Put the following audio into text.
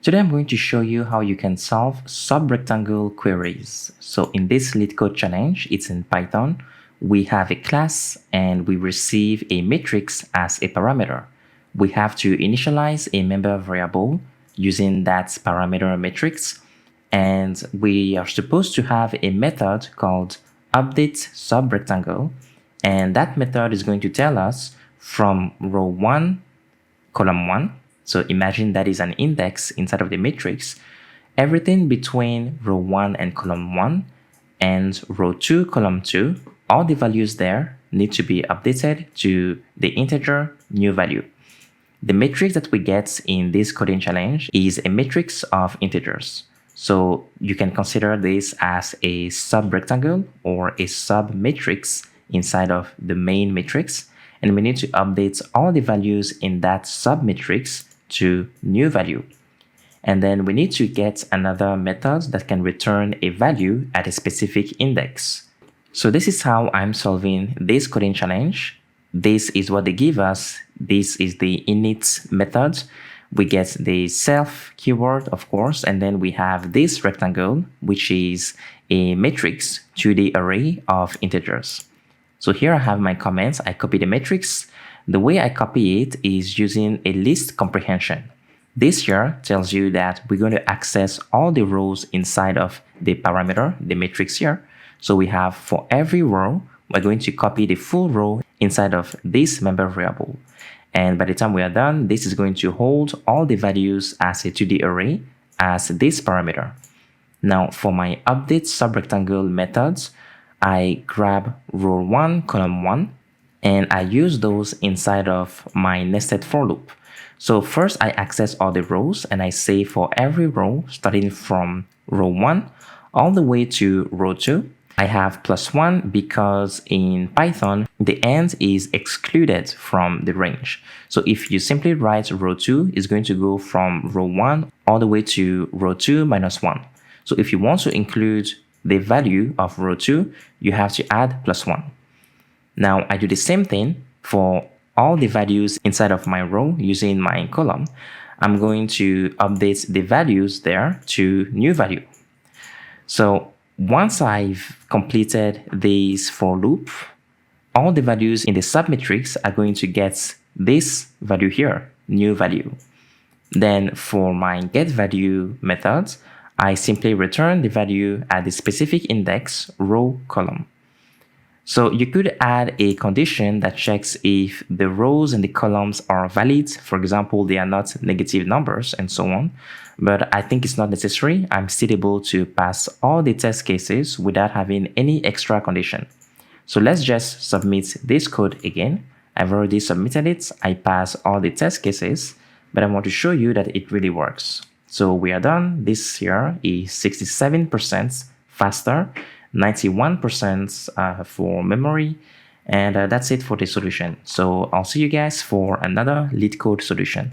Today I'm going to show you how you can solve subrectangle queries. So in this Leetcode challenge, it's in Python. We have a class and we receive a matrix as a parameter. We have to initialize a member variable using that parameter matrix, and we are supposed to have a method called update subrectangle, and that method is going to tell us from row 1, column 1. So imagine that is an index inside of the matrix. Everything between row 1 and column 1 and row 2, column 2, all the values there need to be updated to the integer new value. The matrix that we get in this coding challenge is a matrix of integers. So you can consider this as a subrectangle or a submatrix inside of the main matrix. And we need to update all the values in that submatrix to new value. And then we need to get another method that can return a value at a specific index. So this is how I'm solving this coding challenge. This is what they give us. This is the init method. We get the self keyword, of course, and then we have this rectangle, which is a matrix to the array of integers. So here I have my comments. I copy the matrix. The way I copy it is using a list comprehension. This here tells you that we're going to access all the rows inside of the parameter, the matrix here. So we have for every row, we're going to copy the full row inside of this member variable. And by the time we are done, this is going to hold all the values as a 2D array as this parameter. Now for my update subrectangle methods, I grab row 1, column 1, and I use those inside of my nested for loop. So first I access all the rows and I say for every row starting from row 1 all the way to row 2, I have +1 because in Python, the end is excluded from the range. So if you simply write row 2, it's going to go from row 1 all the way to row 2 minus 1. So if you want to include the value of row 2, you have to add +1. Now I do the same thing for all the values inside of my row using my column. I'm going to update the values there to new value. So once I've completed this for loop, all the values in the submatrix are going to get this value here, new value. Then for my getValue method, I simply return the value at the specific index, row, column. So you could add a condition that checks if the rows and the columns are valid. For example, they are not negative numbers and so on. But I think it's not necessary. I'm still able to pass all the test cases without having any extra condition. So let's just submit this code again. I've already submitted it. I pass all the test cases, but I want to show you that it really works. So we are done. This here is 67% faster. 91% for memory, and that's it for the solution. So I'll see you guys for another Leetcode solution.